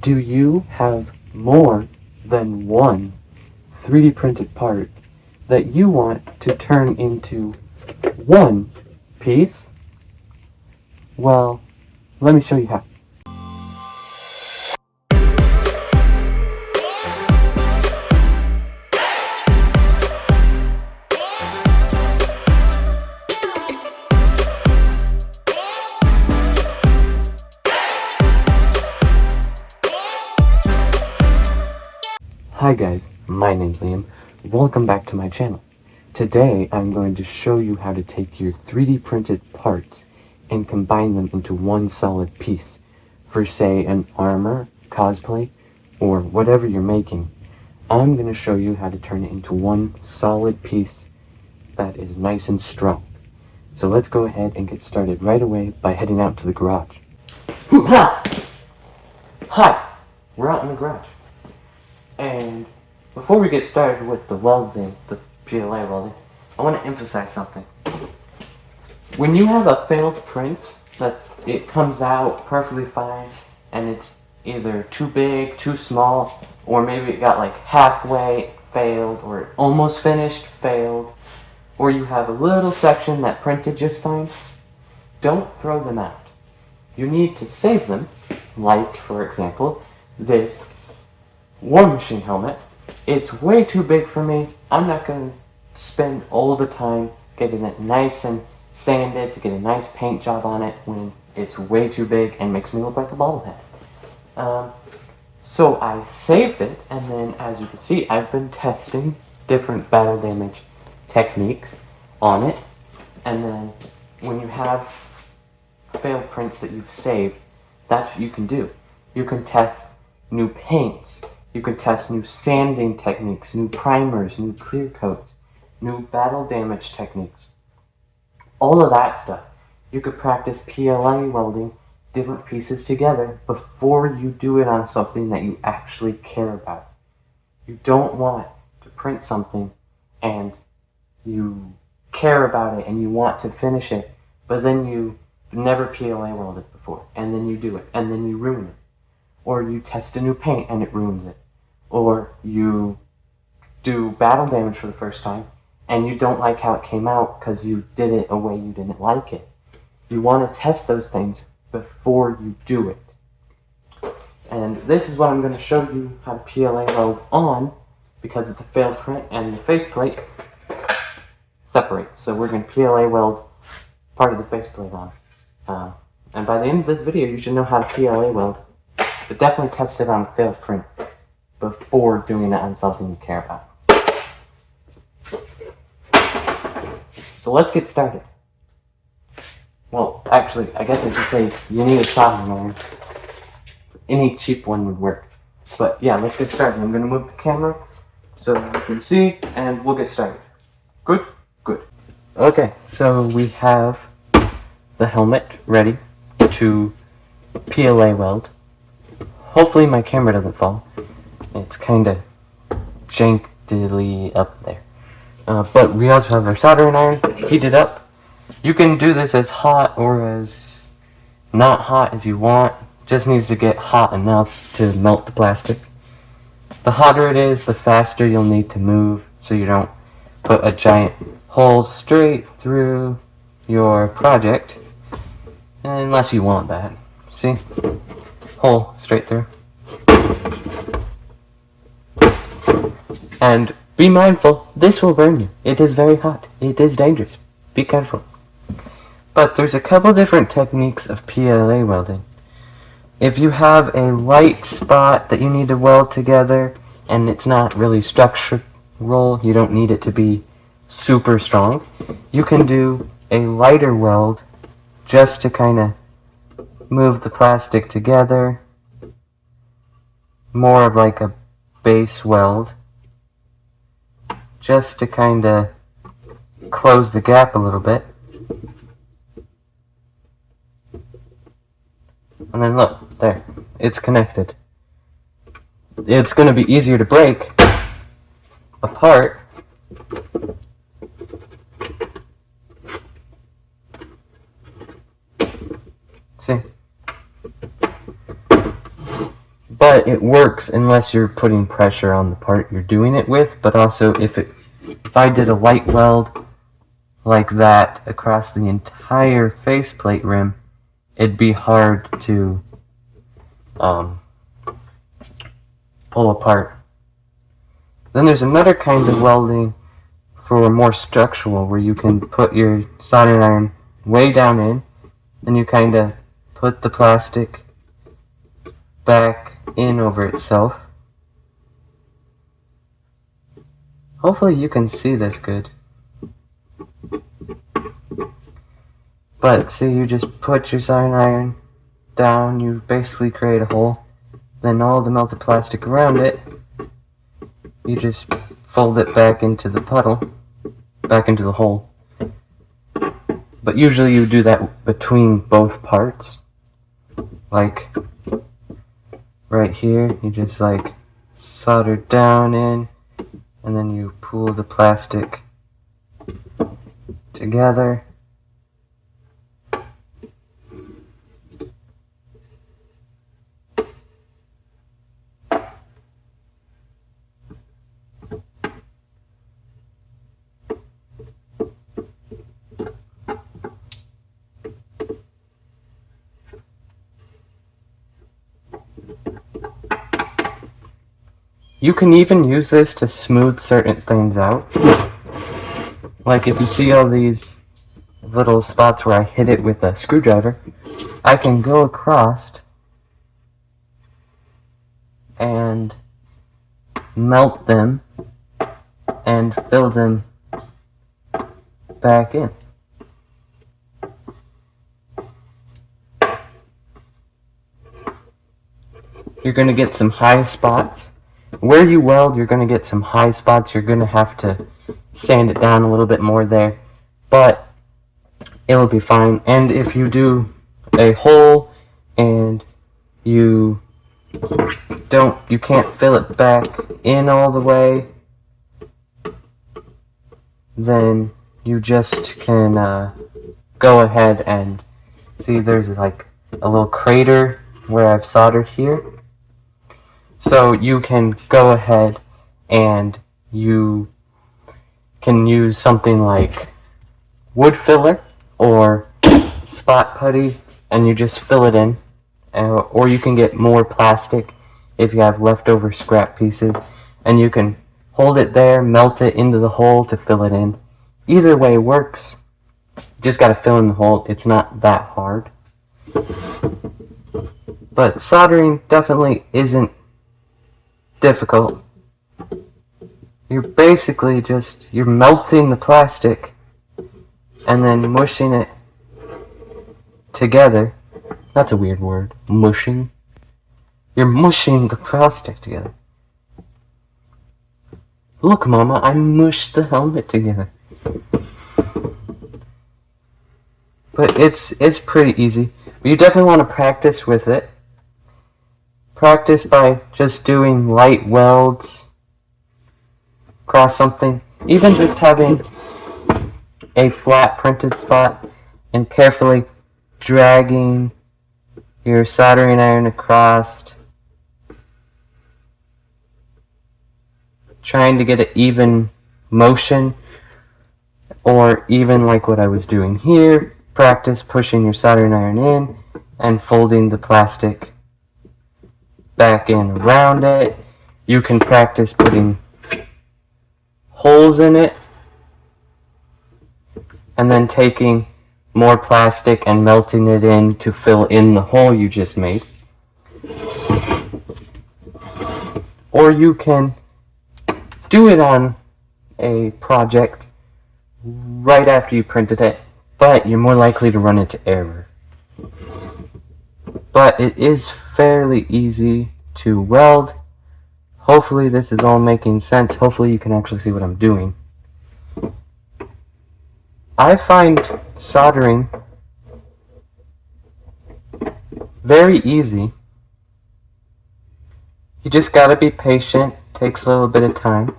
Do you have more than one 3D printed part that you want to turn into one piece? Well, let me show you how. Hi guys, my name's Liam. Welcome back to my channel. Today I'm going to show you how to take your 3D printed parts and combine them into one solid piece for, say, an armor, cosplay, or whatever you're making. I'm going to show you how to turn it into one solid piece that is nice and strong. So let's go ahead and get started right away by heading out to the garage. Hi! We're out in the garage. And before we get started with the welding, the PLA welding, I want to emphasize something. When you have a failed print that it comes out perfectly fine and it's either too big, too small, or maybe it got like halfway failed, or it almost finished failed, or you have a little section that printed just fine, don't throw them out. You need to save them, like, for example, this War Machine helmet. It's way too big for me. I'm not going to spend all the time getting it nice and sanded to get a nice paint job on it when it's way too big and makes me look like a bobblehead. So I saved it, and then as you can see, I've been testing different battle damage techniques on it. And then when you have failed prints that you've saved, that's what you can do. You can test new paints. You can test new sanding techniques, new primers, new clear coats, new battle damage techniques. All of that stuff. You could practice PLA welding different pieces together before you do it on something that you actually care about. You don't want to print something and you care about it and you want to finish it, but then you never PLA welded before, and then you do it, and then you ruin it. Or you test a new paint and it ruins it. Or you do battle damage for the first time and you don't like how it came out because you did it a way you didn't like it. You want to test those things before you do it. And this is what I'm going to show you how to PLA weld on, because it's a failed print and the faceplate separates. So we're going to PLA weld part of the faceplate on. And by the end of this video you should know how to PLA weld. But definitely test it on a failed print before doing it on something you care about. So let's get started. Well, actually, I guess I should say you need a soldering iron. Any cheap one would work. But yeah, let's get started. I'm going to move the camera so you can see, and we'll get started. Good? Good. Okay, so we have the helmet ready to PLA weld. Hopefully my camera doesn't fall. It's kind of jankily up there. But we also have our soldering iron heated up. You can do this as hot or as not hot as you want. Just needs to get hot enough to melt the plastic. The hotter it is, the faster you'll need to move so you don't put a giant hole straight through your project. Unless you want that. See? Hole straight through. And be mindful, this will burn you. It is very hot. It is dangerous. Be careful. But there's a couple different techniques of PLA welding. If you have a light spot that you need to weld together and it's not really structural, you don't need it to be super strong, you can do a lighter weld just to kind of move the plastic together. More of like a base weld, just to kind of close the gap a little bit. And then look, there, it's connected. It's going to be easier to break apart. See? but it works unless you're putting pressure on the part you're doing it with. But also, if I did a light weld like that across the entire faceplate rim, it'd be hard to pull apart. Then there's another kind of welding for more structural, where you can put your soldering iron way down in, and you kind of put the plastic back in over itself. Hopefully you can see this good. But see, you just put your soldering iron down, you basically create a hole, then all the melted plastic around it, you just fold it back into the puddle, back into the hole. But usually you do that between both parts. Like right here, you just like solder down in, and then you pull the plastic together. You can even use this to smooth certain things out. Like if you see all these little spots where I hit it with a screwdriver, I can go across and melt them and fill them back in. You're going to get some high spots. Where you weld, you're going to get some high spots. You're going to have to sand it down a little bit more there, but it'll be fine. And if you do a hole and you can't fill it back in all the way, then you just can go ahead and see there's like a little crater where I've soldered here. So you can go ahead and you can use something like wood filler or spot putty, and you just fill it in. Or you can get more plastic if you have leftover scrap pieces, and you can hold it there, melt it into the hole to fill it in. Either way works. You just gotta fill in the hole. It's not that hard. But soldering definitely isn't difficult. You're basically you're melting the plastic and then mushing it together. That's a weird word. Mushing. You're mushing the plastic together. Look, Mama, I mushed the helmet together. But it's pretty easy. But you definitely want to practice with it. Practice by just doing light welds across something. Even just having a flat printed spot and carefully dragging your soldering iron across, trying to get an even motion, or even like what I was doing here, practice pushing your soldering iron in and folding the plastic back in around it. You can practice putting holes in it and then taking more plastic and melting it in to fill in the hole you just made. Or you can do it on a project right after you printed it, but you're more likely to run into error. But it is fairly easy to weld. Hopefully this is all making sense. Hopefully you can actually see what I'm doing. I find soldering very easy. You just gotta be patient. Takes a little bit of time.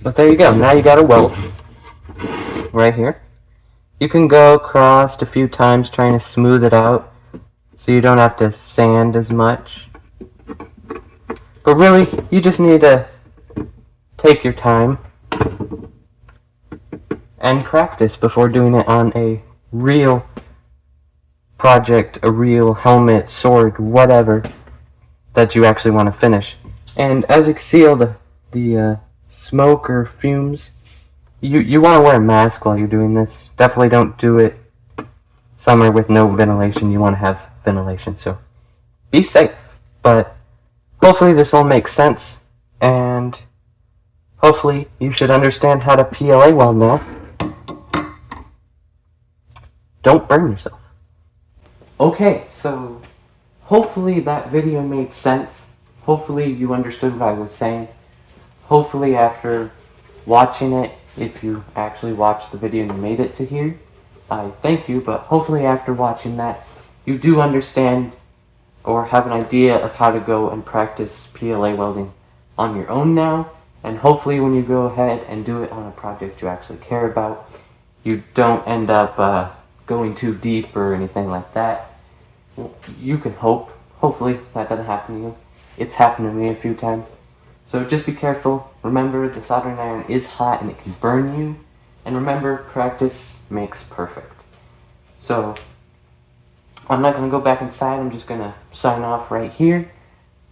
But there you go. Now you got a weld right here. You can go across a few times trying to smooth it out so you don't have to sand as much. But really, you just need to take your time and practice before doing it on a real project, a real helmet, sword, whatever that you actually want to finish. And as you can see, all the smoke or fumes, you want to wear a mask while you're doing this. Definitely don't do it somewhere with no ventilation. You want to have ventilation, so be safe. But hopefully this all makes sense, and hopefully you should understand how to PLA weld now. Don't burn yourself. Okay, so hopefully that video made sense. Hopefully you understood what I was saying. Hopefully after watching it, if you actually watched the video and you made it to here, I thank you, but hopefully after watching that, you do understand or have an idea of how to go and practice PLA welding on your own now, and hopefully when you go ahead and do it on a project you actually care about, you don't end up going too deep or anything like that. You can hope. Hopefully that doesn't happen to you. It's happened to me a few times. So just be careful. Remember, the soldering iron is hot and it can burn you. And remember, practice makes perfect. So I'm not going to go back inside. I'm just going to sign off right here.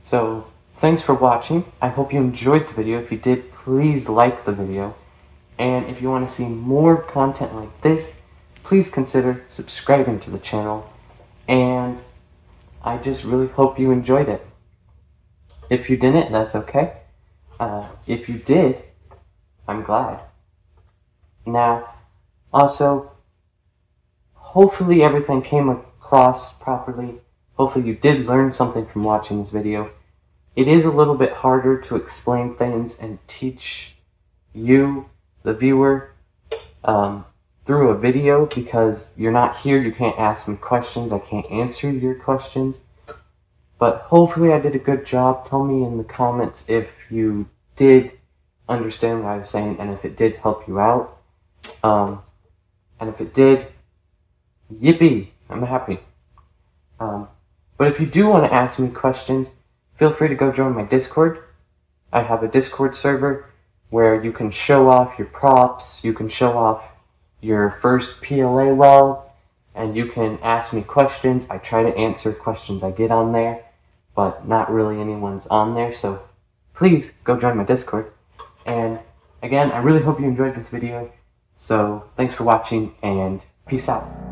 So thanks for watching. I hope you enjoyed the video. If you did, please like the video. And if you want to see more content like this, please consider subscribing to the channel. And I just really hope you enjoyed it. If you didn't, that's okay. If you did, I'm glad. Now, also, hopefully everything came across properly. Hopefully you did learn something from watching this video. It is a little bit harder to explain things and teach you, the viewer, through a video because you're not here. You can't ask me questions. I can't answer your questions. But hopefully I did a good job. Tell me in the comments if you did understand what I was saying and if it did help you out. And if it did, yippee, I'm happy. But if you do want to ask me questions, feel free to go join my Discord. I have a Discord server where you can show off your props, you can show off your first PLA weld, and you can ask me questions. I try to answer questions I get on there, but not really anyone's on there, so please go join my Discord. And again, I really hope you enjoyed this video, so thanks for watching, and peace out.